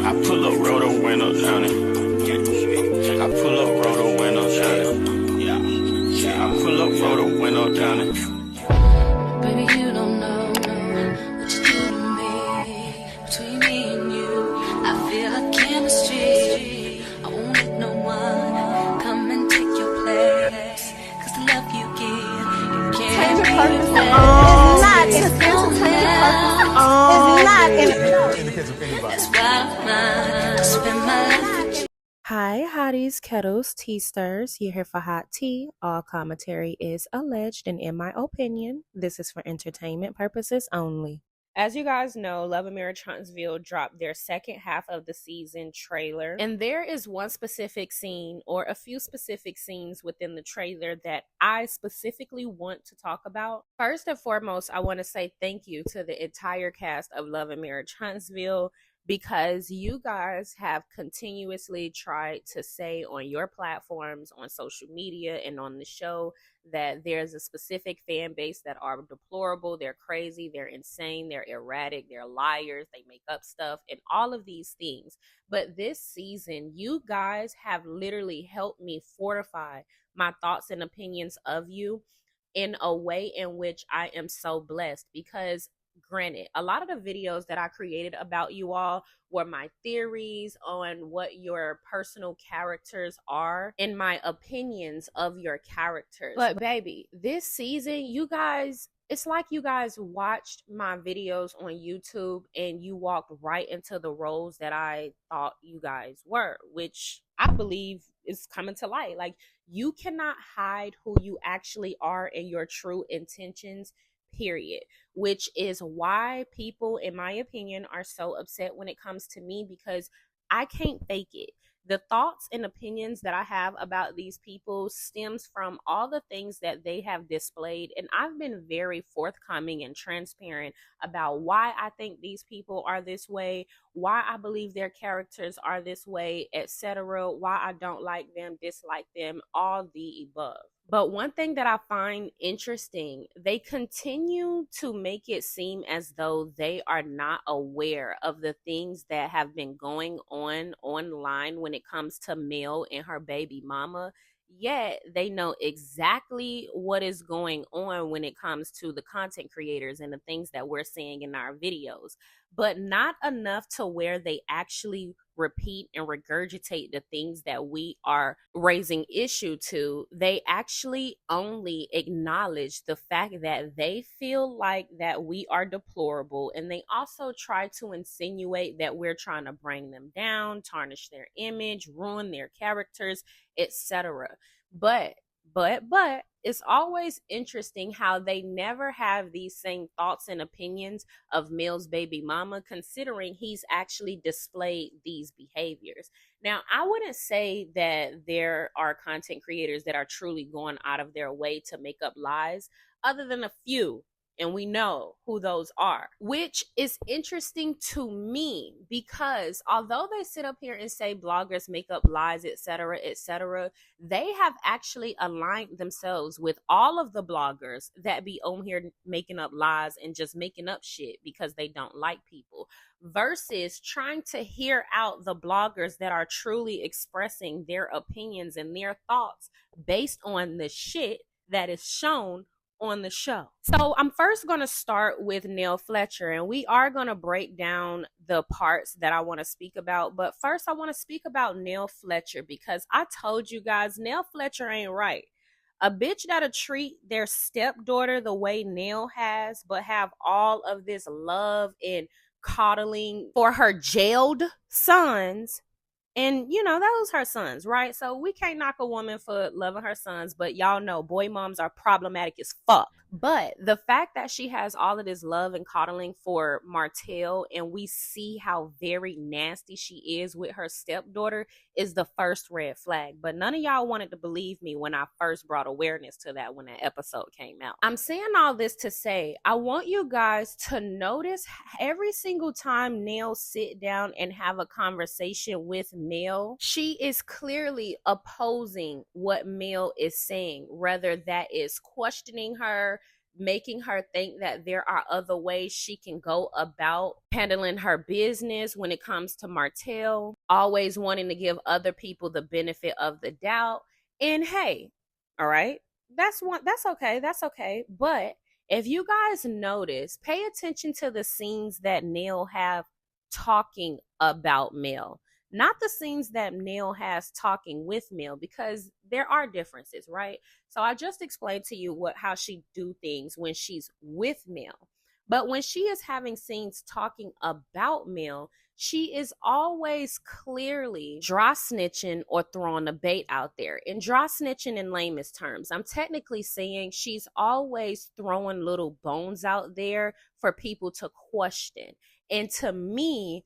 I pull up, roll the window down it. I pull up, roll the window down it. I pull up, roll the window down it. Baby, you don't know what you do to me. Between me and you, I feel like chemistry. I won't let no one come and take your place. Cause the love you give, you can't replace. It's not in the case of anybody. That's why I spend my life with you. Hi, hotties, kettles, tea stirs. You're here for hot tea. All commentary is alleged, and in my opinion, this is for entertainment purposes only. As you guys know, Lamh Huntsville dropped their second half of the season trailer, and there is one specific scene or a few specific scenes within the trailer that I specifically want to talk about. First and foremost, I want to say thank you to the entire cast of Lamh Huntsville, because you guys have continuously tried to say on your platforms, on social media, and on the show that there's a specific fan base that are deplorable, they're crazy, they're insane, they're erratic, they're liars, they make up stuff, and all of these things. But this season, you guys have literally helped me fortify my thoughts and opinions of you in a way in which I am so blessed, because granted, a lot of the videos that I created about you all were my theories on what your personal characters are and my opinions of your characters. But baby, this season, you guys, it's like you guys watched my videos on YouTube and you walked right into the roles that I thought you guys were, which I believe is coming to light. Like, you cannot hide who you actually are and your true intentions, period. Which is why people, in my opinion, are so upset when it comes to me, because I can't fake it. The thoughts and opinions that I have about these people stems from all the things that they have displayed, and I've been very forthcoming and transparent about why I think these people are this way, why I believe their characters are this way, etc., why I don't like them, dislike them, all the above. But one thing that I find interesting, they continue to make it seem as though they are not aware of the things that have been going on online when it comes to Nell and her baby mama. Yet they know exactly what is going on when it comes to the content creators and the things that we're seeing in our videos, but not enough to where they actually repeat and regurgitate the things that we are raising issue to. They actually only acknowledge the fact that they feel like that we are deplorable, and they also try to insinuate that we're trying to bring them down, tarnish their image, ruin their characters, etc. But it's always interesting how they never have these same thoughts and opinions of Nell's baby mama, considering he's actually displayed these behaviors. Now, I wouldn't say that there are content creators that are truly going out of their way to make up lies, other than a few. And we know who those are, which is interesting to me, because although they sit up here and say bloggers make up lies, etc., etc., they have actually aligned themselves with all of the bloggers that be on here making up lies and just making up shit because they don't like people, versus trying to hear out the bloggers that are truly expressing their opinions and their thoughts based on the shit that is shown on the show. So I'm first going to start with Nell Fletcher, and we are going to break down the parts that I want to speak about. But first, I want to speak about Nell Fletcher, because I told you guys, Nell Fletcher ain't right. A bitch that'll treat their stepdaughter the way Nell has, but have all of this love and coddling for her jailed sons. And, you know, those her sons, right? So we can't knock a woman for loving her sons, but y'all know boy moms are problematic as fuck. But the fact that she has all of this love and coddling for Martell, and we see how very nasty she is with her stepdaughter, is the first red flag. But none of y'all wanted to believe me when I first brought awareness to that when that episode came out. I'm saying all this to say, I want you guys to notice every single time Nell sit down and have a conversation with Nell, she is clearly opposing what Nell is saying, whether that is questioning her, making her think that there are other ways she can go about handling her business when it comes to Martell, always wanting to give other people the benefit of the doubt. And hey, all right, that's okay. That's okay. But if you guys notice, pay attention to the scenes that Nell have talking about Mel, not the scenes that Nell has talking with Mel, because there are differences, right? So I just explained to you how she do things when she's with Mel. But when she is having scenes talking about Mel, she is always clearly dry snitching or throwing a bait out there. And dry snitching in lamest terms, I'm technically saying she's always throwing little bones out there for people to question. And to me,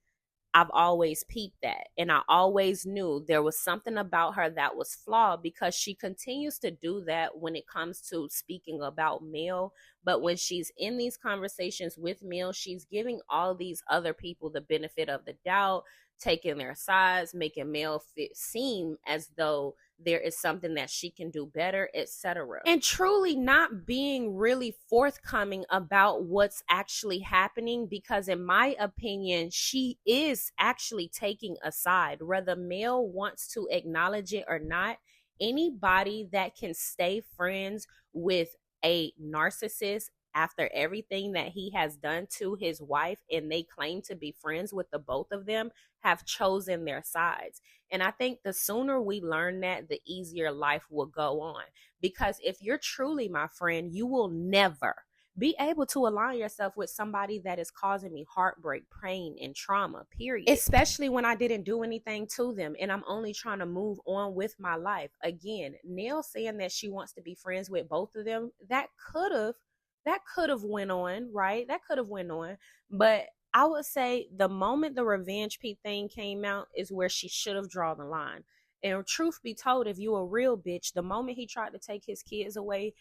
I've always peeped that. And I always knew there was something about her that was flawed, because she continues to do that when it comes to speaking about Mel. But when she's in these conversations with Mel, she's giving all these other people the benefit of the doubt, taking their sides, making Mel seem as though there is something that she can do better, etc. And truly not being really forthcoming about what's actually happening, because in my opinion, she is actually taking a side, whether Mel wants to acknowledge it or not. Anybody that can stay friends with a narcissist after everything that he has done to his wife, and they claim to be friends with the both of them, have chosen their sides. And I think the sooner we learn that, the easier life will go on. Because if you're truly my friend, you will never be able to align yourself with somebody that is causing me heartbreak, pain, and trauma, period. Especially when I didn't do anything to them and I'm only trying to move on with my life. Again, Nell saying that she wants to be friends with both of them, that could have went on, right? That could have went on. But I would say the moment the revenge thing came out is where she should have drawn the line. And truth be told, if you a real bitch, the moment he tried to take his kids away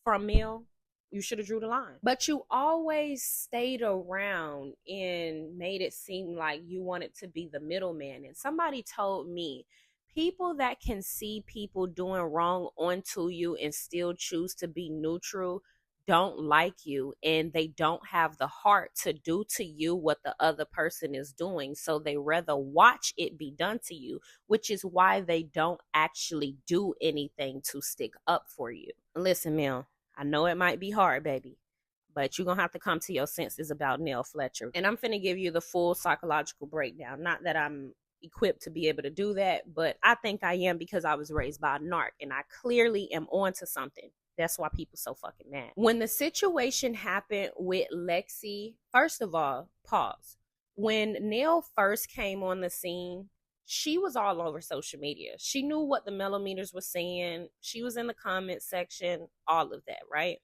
from Mel, you should have drew the line. But you always stayed around and made it seem like you wanted to be the middleman. And somebody told me, people that can see people doing wrong onto you and still choose to be neutral don't like you, and they don't have the heart to do to you what the other person is doing. So they rather watch it be done to you, which is why they don't actually do anything to stick up for you. Listen, Mel, I know it might be hard, baby, but you're going to have to come to your senses about Nell Fletcher. And I'm finna give you the full psychological breakdown. Not that I'm equipped to be able to do that, but I think I am, because I was raised by a narc and I clearly am onto something. That's why people so fucking mad. When the situation happened with Lexi, first of all, pause. When Nell first came on the scene, she was all over social media. She knew what the millimeters were saying. She was in the comment section, all of that, right?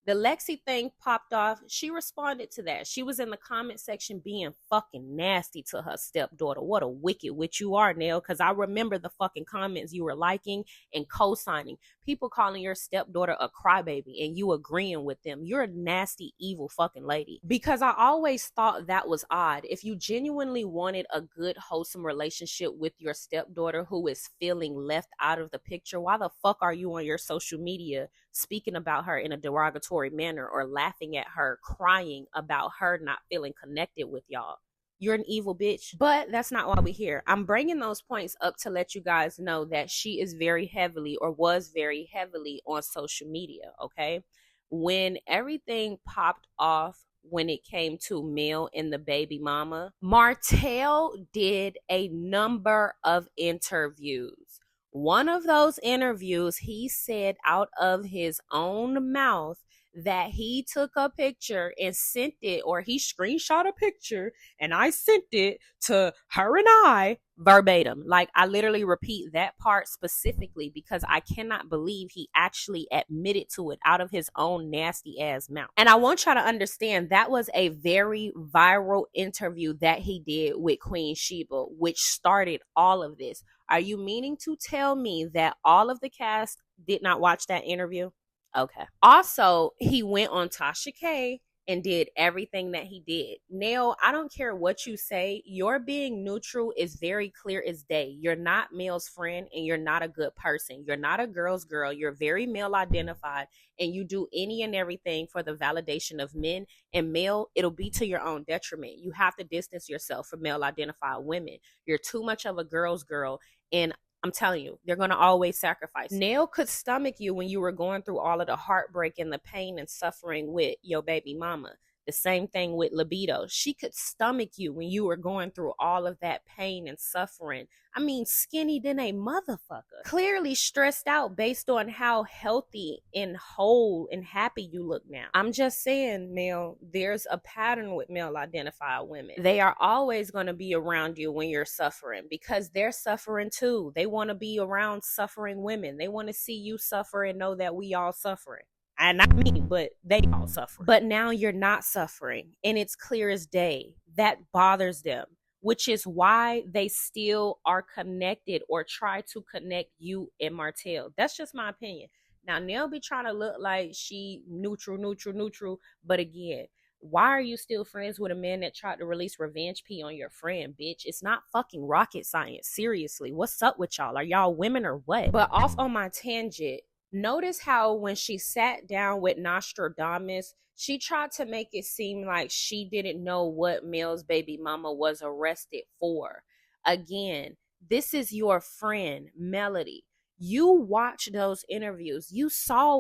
The Lexi thing popped off. She responded to that. She was in the comment section being fucking nasty to her stepdaughter. What a wicked witch you are, Nell, because I remember the fucking comments you were liking and co-signing. People calling your stepdaughter a crybaby and you agreeing with them. You're a nasty, evil fucking lady. Because I always thought that was odd. If you genuinely wanted a good, wholesome relationship with your stepdaughter who is feeling left out of the picture, why the fuck are you on your social media speaking about her in a derogatory manner or laughing at her, crying about her not feeling connected with y'all? You're an evil bitch. But that's not why we're here. I'm bringing those points up to let you guys know that she is very heavily, or was very heavily, on social media, okay? When everything popped off, when it came to Mel and the baby mama, Martell did a number of interviews. One of those interviews, he said out of his own mouth that he took a picture and sent it, or he screenshot a picture and I sent it to her and I verbatim. Like, I literally repeat that part specifically because I cannot believe he actually admitted to it out of his own nasty ass mouth. And I want y'all to understand that was a very viral interview that he did with Queen Sheba, which started all of this. Are you meaning to tell me that all of the cast did not watch that interview? Okay. Also, he went on Tasha K and did everything that he did. Nell, I don't care what you say. Your being neutral is very clear as day. You're not Mel's friend and you're not a good person. You're not a girl's girl. You're very male identified and you do any and everything for the validation of men. And Mel, it'll be to your own detriment. You have to distance yourself from male identified women. You're too much of a girl's girl. And I'm telling you, they're going to always sacrifice. Nell could stomach you when you were going through all of the heartbreak and the pain and suffering with your baby mama. The same thing with libido. She could stomach you when you were going through all of that pain and suffering. I mean, skinny than a motherfucker. Clearly stressed out based on how healthy and whole and happy you look now. I'm just saying, Mel, there's a pattern with male identified women. They are always going to be around you when you're suffering because they're suffering too. They want to be around suffering women. They want to see you suffer and know that we all suffering. And not me, but they all suffer. But now you're not suffering, and it's clear as day. That bothers them, which is why they still are connected or try to connect you and Martell. That's just my opinion. Now, Nell be trying to look like she neutral. But again, why are you still friends with a man that tried to release revenge pee on your friend, bitch? It's not fucking rocket science. Seriously, what's up with y'all? Are y'all women or what? But off on my tangent, notice how when she sat down with Nostradamus, she tried to make it seem like she didn't know what Mel's baby mama was arrested for. Again, this is your friend, Melody. You watch those interviews. You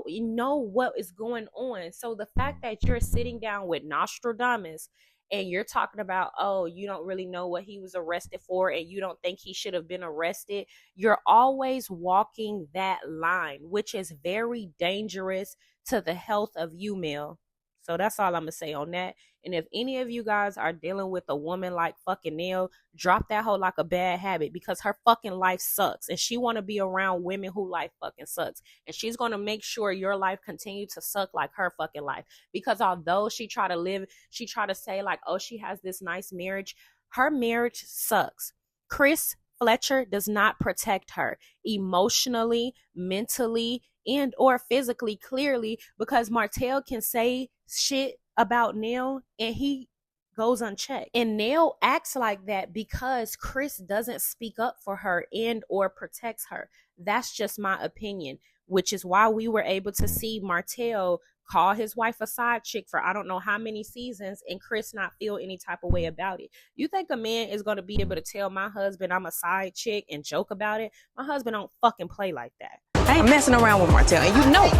know what is going on. So the fact that you're sitting down with Nostradamus and you're talking about, oh, you don't really know what he was arrested for and you don't think he should have been arrested, you're always walking that line, which is very dangerous to the health of you, Mel. So that's all I'm going to say on that. And if any of you guys are dealing with a woman like fucking Nell, drop that hoe like a bad habit because her fucking life sucks. And she want to be around women who life fucking sucks. And she's going to make sure your life continue to suck like her fucking life. Because although she try to say like, oh, she has this nice marriage, her marriage sucks. Chris Fletcher does not protect her emotionally, mentally, and or physically, clearly, because Martell can say shit about Nell and he goes unchecked. And Nell acts like that because Chris doesn't speak up for her and or protects her. That's just my opinion, which is why we were able to see Martell call his wife a side chick for I don't know how many seasons and Chris not feel any type of way about it. You think a man is going to be able to tell my husband I'm a side chick and joke about it? My husband don't fucking play like that. I ain't messing around with Martell, and you know.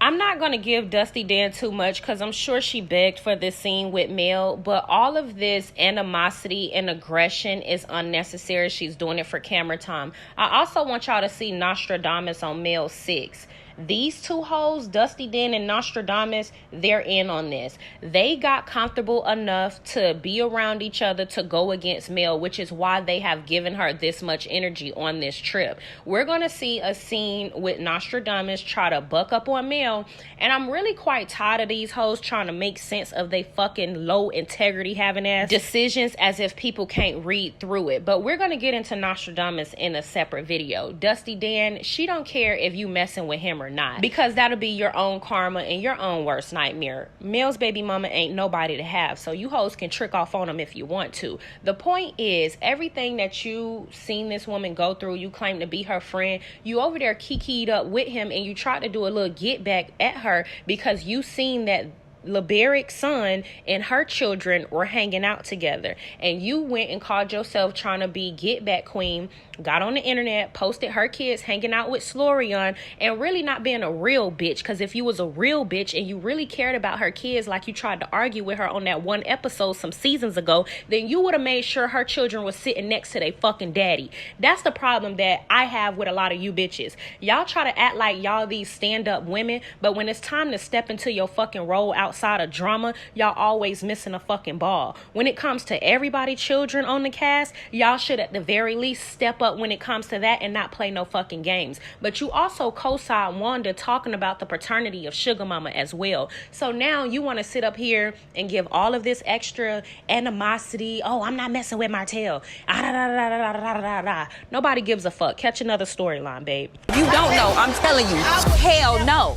I'm not going to give Dusty Dan too much because I'm sure she begged for this scene with Mel, but all of this animosity and aggression is unnecessary. She's doing it for camera time. I also want y'all to see Nostradamus on Mel 6. These two hoes, Dusty Dan and Nostradamus, they're in on this. They got comfortable enough to be around each other to go against Mel, which is why they have given her this much energy on this trip. We're going to see a scene with Nostradamus try to buck up on Mel, and I'm really quite tired of these hoes trying to make sense of they fucking low integrity having ass decisions as if people can't read through it. But we're going to get into Nostradamus in a separate video. Dusty Dan, she don't care if you messing with him or not, because that'll be your own karma and your own worst nightmare. Mel's baby mama ain't nobody to have, so you hoes can trick off on him if you want to. The point is, everything that you seen this woman go through, you claim to be her friend, you over there kikied up with him and you tried to do a little get back at her because you seen that LeBarrick's son and her children were hanging out together, and you went and called yourself trying to be get back queen, got on the internet, posted her kids hanging out with Slorion, and really not being a real bitch. Because if you was a real bitch and you really cared about her kids like you tried to argue with her on that one episode some seasons ago, then you would have made sure her children was sitting next to their fucking daddy. That's the problem that I have with a lot of you bitches. Y'all try to act like y'all these stand-up women, but when it's time to step into your fucking role outside of drama, y'all always missing a fucking ball. When it comes to everybody children on the cast, y'all should at the very least step up when it comes to that and not play no fucking games. But you also co-sign Wanda talking about the paternity of Sugar Mama as well. So now you want to sit up here and give all of this extra animosity. Oh, I'm not messing with Martell. Nobody gives a fuck. Catch another storyline, babe. You don't know. I'm telling you. Hell no.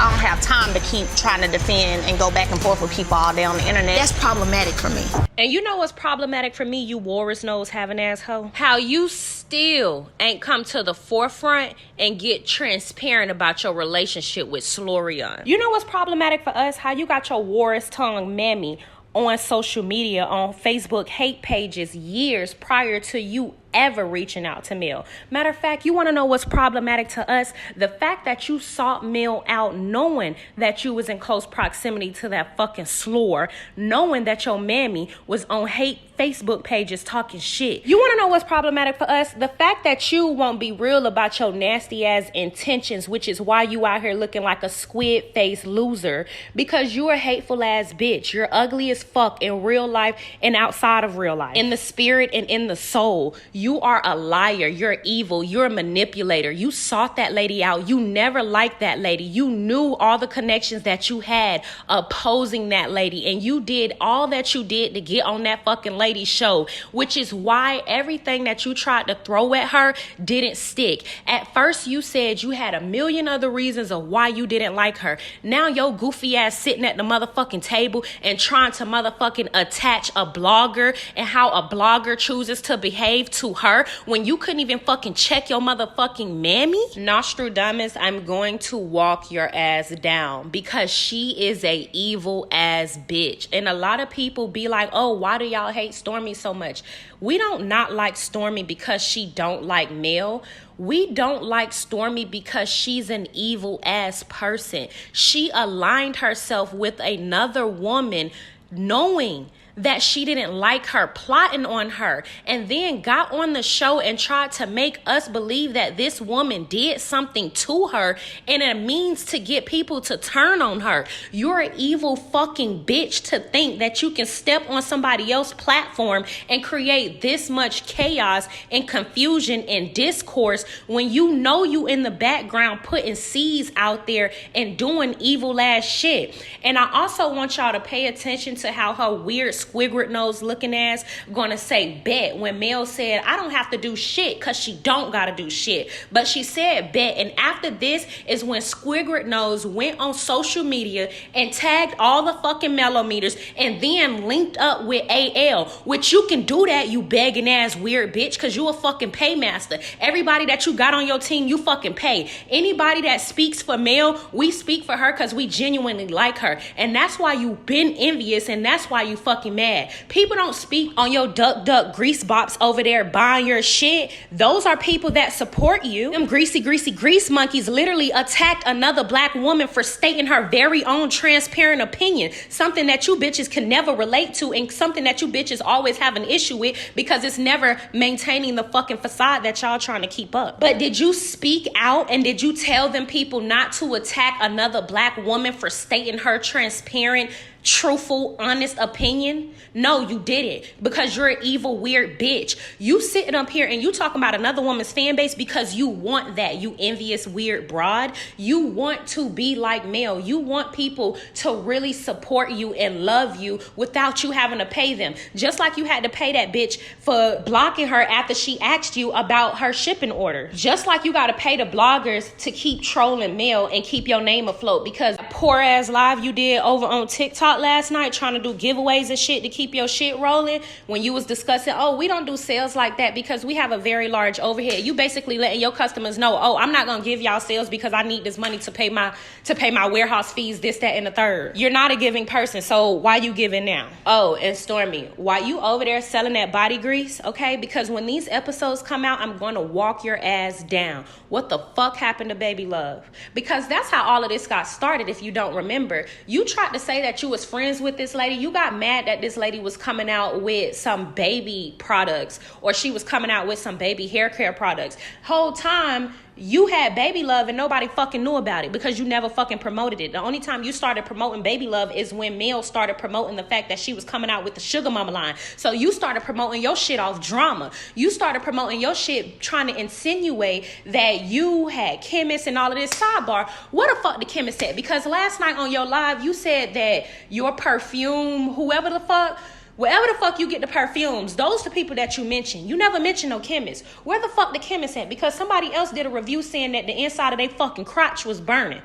I don't have time to keep trying to defend and go back and forth with people all day on the internet. That's problematic for me. And you know what's problematic for me, you walrus nose having asshole? How you still ain't come to the forefront and get transparent about your relationship with Slorion. You know what's problematic for us? How you got your walrus tongue mammy on social media, on Facebook hate pages years prior to you ever reaching out to Mel. Matter of fact, you want to know what's problematic to us? The fact that you sought Mel out knowing that you was in close proximity to that fucking slore, knowing that your mammy was on hate Facebook pages talking shit. You want to know what's problematic for us? The fact that you won't be real about your nasty ass intentions, which is why you out here looking like a squid face loser, because you're a hateful ass bitch. You're ugly as fuck in real life and outside of real life. In the spirit and in the soul. You are a liar. You're evil. You're a manipulator. You sought that lady out. You never liked that lady. You knew all the connections that you had opposing that lady. And you did all that you did to get on that fucking lady's show, which is why everything that you tried to throw at her didn't stick. At first, you said you had a million other reasons of why you didn't like her. Now your goofy ass sitting at the motherfucking table and trying to motherfucking attach a blogger and how a blogger chooses to behave to her when you couldn't even fucking check your motherfucking mammy. Nostradamus, I'm going to walk your ass down because she is a evil ass bitch. And a lot of people be like, oh, why do y'all hate Stormi so much? We don't not like Stormi because she don't like Nell. We don't like Stormi because she's an evil ass person. She aligned herself with another woman knowing that she didn't like her, plotting on her, and then got on the show and tried to make us believe that this woman did something to her and a means to get people to turn on her. You're an evil fucking bitch to think that you can step on somebody else's platform and create this much chaos and confusion and discourse when you know you in the background putting seeds out there and doing evil ass shit. And I also want y'all to pay attention to how her weird squigward nose looking ass gonna say bet when Mel said I don't have to do shit because she don't gotta do shit, but she said bet. And after this is when squigward nose went on social media and tagged all the fucking mellometers and then linked up with AL, which you can do that, you begging ass weird bitch, because you a fucking paymaster. Everybody that you got on your team, you fucking pay. Anybody that speaks for Mel, we speak for her because we genuinely like her, and that's why you been envious and that's why you fucking mad. People don't speak on your duck grease bops over there buying your shit. Those are people that support you. Them greasy grease monkeys literally attacked another black woman for stating her very own transparent opinion, something that you bitches can never relate to and something that you bitches always have an issue with because it's never maintaining the fucking facade that y'all trying to keep up. But did you speak out and did you tell them people not to attack another black woman for stating her transparent, truthful, honest opinion? No, you didn't, because you're an evil, weird bitch. You sitting up here and you talking about another woman's fan base because you want that, you envious, weird broad. You want to be like Mel. You want people to really support you and love you without you having to pay them. Just like you had to pay that bitch for blocking her after she asked you about her shipping order. Just like you got to pay the bloggers to keep trolling Mel and keep your name afloat, because poor ass live you did over on TikTok last night trying to do giveaways and shit to keep your shit rolling, when you was discussing, oh, we don't do sales like that because we have a very large overhead. You basically letting your customers know, oh, I'm not gonna give y'all sales because I need this money to pay my warehouse fees, this, that, and the third. You're not a giving person, so why you giving now? Oh, and Stormi, why you over there selling that body grease? Okay, because when these episodes come out, I'm gonna walk your ass down. What the fuck happened to Baby Love? Because that's how all of this got started. If you don't remember, you tried to say that you was friends with this lady. You got mad that this lady was coming out with some baby products, or she was coming out with some baby hair care products. Whole time you had Baby Love and nobody fucking knew about it because you never fucking promoted it. The only time you started promoting Baby Love is when Mel started promoting the fact that she was coming out with the Sugar Mama line. So you started promoting your shit off drama. You started promoting your shit trying to insinuate that you had chemists and all of this. Sidebar, what the fuck the chemist said? Because last night on your live, you said that your perfume, wherever the fuck you get the perfumes, those the people that you mentioned. You never mentioned no chemist. Where the fuck the chemist at? Because somebody else did a review saying that the inside of their fucking crotch was burning.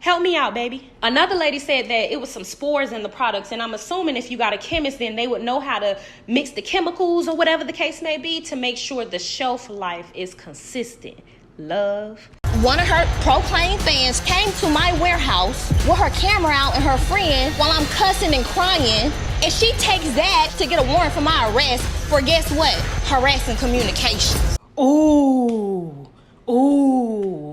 Help me out, baby. Another lady said that it was some spores in the products, and I'm assuming if you got a chemist, then they would know how to mix the chemicals or whatever the case may be to make sure the shelf life is consistent. Love. One of her proclaimed fans came to my warehouse with her camera out and her friend while I'm cussing and crying, and she takes that to get a warrant for my arrest for, guess what? Harassing communications. Ooh,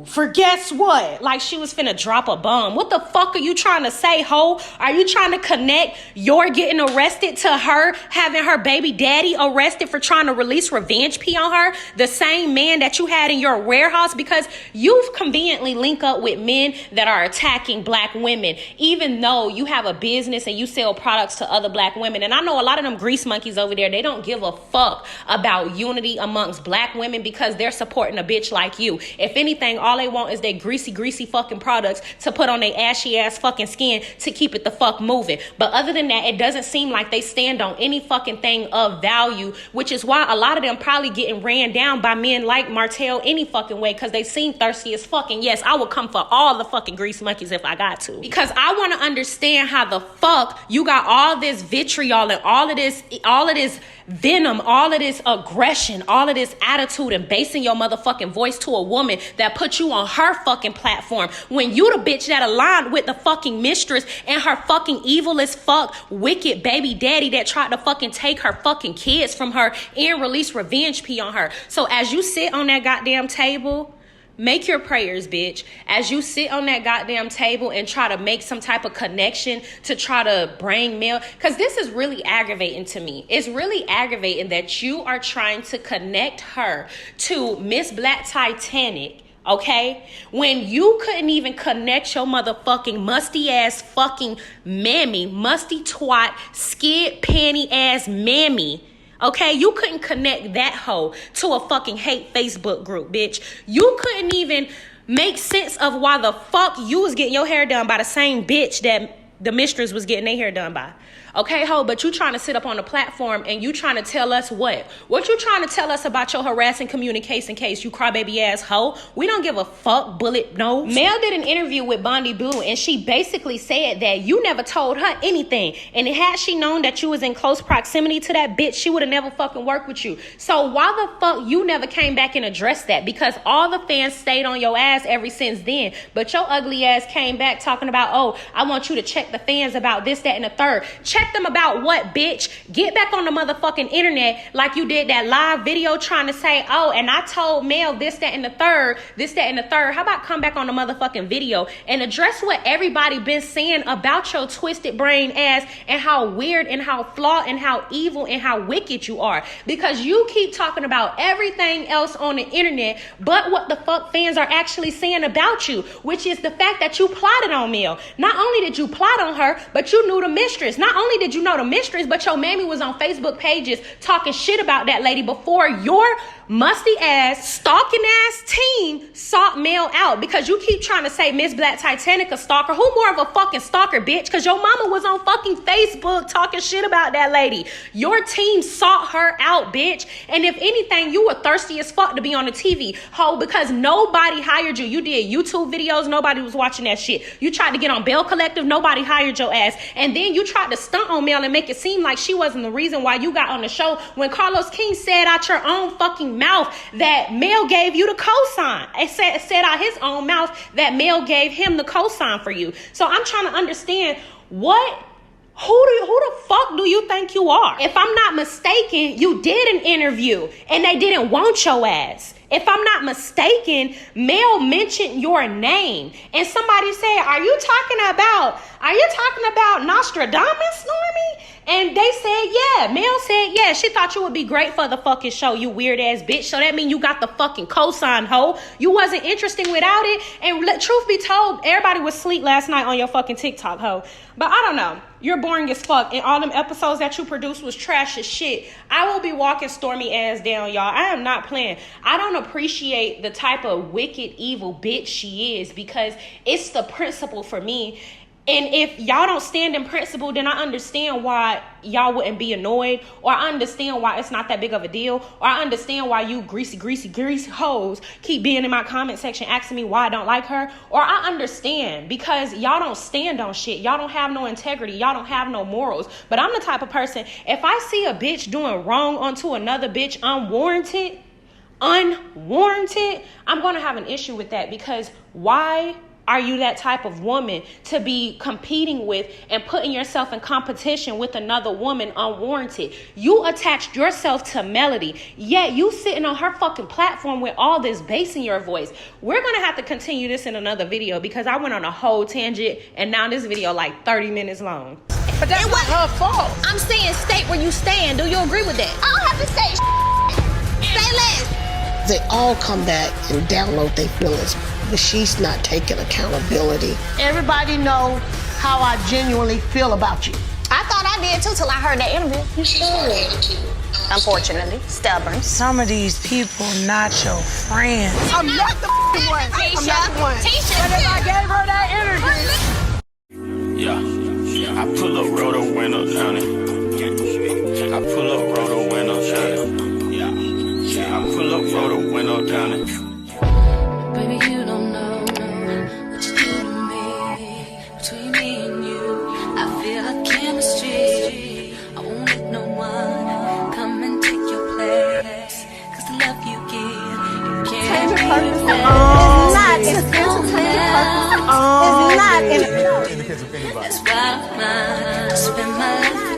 for guess what? Like she was finna drop a bomb. What the fuck are you trying to say, ho? Are you trying to connect your getting arrested to her having her baby daddy arrested for trying to release revenge pee on her? The same man that you had in your warehouse? Because you've conveniently link up with men that are attacking black women, even though you have a business and you sell products to other black women. And I know a lot of them grease monkeys over there, they don't give a fuck about unity amongst black women because they're supporting a bitch like you. If anything, all they want is their greasy fucking products to put on their ashy ass fucking skin to keep it the fuck moving. But other than that, it doesn't seem like they stand on any fucking thing of value, which is why a lot of them probably getting ran down by men like Martell any fucking way because they seem thirsty as fucking. Yes, I would come for all the fucking grease monkeys if I got to. Because I want to understand how the fuck you got all this vitriol and all of this venom, all of this aggression, all of this attitude and basing your motherfucking voice to a woman that put you on her fucking platform when you the bitch that aligned with the fucking mistress and her fucking evil as fuck wicked baby daddy that tried to fucking take her fucking kids from her and release revenge pee on her. So as you sit on that goddamn table, make your prayers, bitch. As you sit on that goddamn table and try to make some type of connection to try to bring Nell, because this is really aggravating to me. It's really aggravating that you are trying to connect her to Miss Black Titanic, okay? When you couldn't even connect your motherfucking musty ass fucking mammy, musty twat, skid panty ass mammy. Okay, you couldn't connect that hoe to a fucking hate Facebook group, bitch. You couldn't even make sense of why the fuck you was getting your hair done by the same bitch that the mistress was getting their hair done by. Okay, ho, but you trying to sit up on the platform and you trying to tell us what? What you trying to tell us about your harassing communication case, you crybaby ass hoe? We don't give a fuck, bullet nose. Nell did an interview with Bondi Blue and she basically said that you never told her anything. And had she known that you was in close proximity to that bitch, she would have never fucking worked with you. So why the fuck you never came back and addressed that? Because all the fans stayed on your ass ever since then. But your ugly ass came back talking about, oh, I want you to check the fans about this, that, and the third. Check them about what, bitch? Get back on the motherfucking internet like you did that live video trying to say, oh, and I told Nell this, that, and the third, this, that, and the third. How about come back on the motherfucking video and address what everybody been saying about your twisted brain ass and how weird and how flawed and how evil and how wicked you are? Because you keep talking about everything else on the internet but what the fuck fans are actually saying about you, which is the fact that you plotted on Nell. Not only did you plot on her, but you knew the mistress. Not only did you know the mistress, but your mammy was on Facebook pages talking shit about that lady before your musty ass, stalking ass team sought Nell out. Because you keep trying to say Miss Black Titanic a stalker. Who more of a fucking stalker, bitch? Because your mama was on fucking Facebook talking shit about that lady. Your team sought her out, bitch. And if anything, you were thirsty as fuck to be on the TV, ho, because nobody hired you. You did YouTube videos, nobody was watching that shit. You tried to get on Bell Collective, nobody hired your ass. And then you tried to stunt on Nell and make it seem like she wasn't the reason why you got on the show when Carlos King said out your own fucking mouth that Nell gave you the cosign. It said out his own mouth that Nell gave him the cosign for you. So I'm trying to understand who the fuck do you think you are? If I'm not mistaken, you did an interview and they didn't want your ass. If I'm not mistaken, Nell mentioned your name and somebody said, are you talking about Nostradamus, Stormi? And they said, yeah. Nell said, yeah. She thought you would be great for the fucking show, you weird ass bitch. So that means you got the fucking cosign, ho. You wasn't interesting without it. And truth be told, everybody was asleep last night on your fucking TikTok, ho. But I don't know. You're boring as fuck. And all them episodes that you produced was trash as shit. I will be walking Stormi ass down, y'all. I am not playing. I don't appreciate the type of wicked, evil bitch she is because it's the principle for me. And if y'all don't stand in principle, then I understand why y'all wouldn't be annoyed, or I understand why it's not that big of a deal, or I understand why you greasy hoes keep being in my comment section asking me why I don't like her, or I understand because y'all don't stand on shit. Y'all don't have no integrity. Y'all don't have no morals. But I'm the type of person, if I see a bitch doing wrong onto another bitch unwarranted, I'm going to have an issue with that, because why are you that type of woman to be competing with and putting yourself in competition with another woman unwarranted? You attached yourself to Melody, yet you sitting on her fucking platform with all this bass in your voice. We're going to have to continue this in another video, because I went on a whole tangent and now this video like 30 minutes long. But that's not her fault. I'm saying state where you stand. Do you agree with that? I don't have to say say less. They all come back and download their feelings, but she's not taking accountability. Everybody know how I genuinely feel about you. I thought I did too till I heard that interview. You should. Unfortunately, stubborn. Some of these people not your friends. I'm not the one. I'm not the one. Tisha. But if I gave her that energy. Yeah, I pull up, roll the window down it. I pull up, roll the window down it. Yeah, I pull up, roll the window down it. Baby, you don't know what you do to me. Between me and you, I feel a chemistry. I won't let no one come and take your place. 'Cause the love you give, you can't replace. In the case of anybody. That's why I'm mine. I spend my life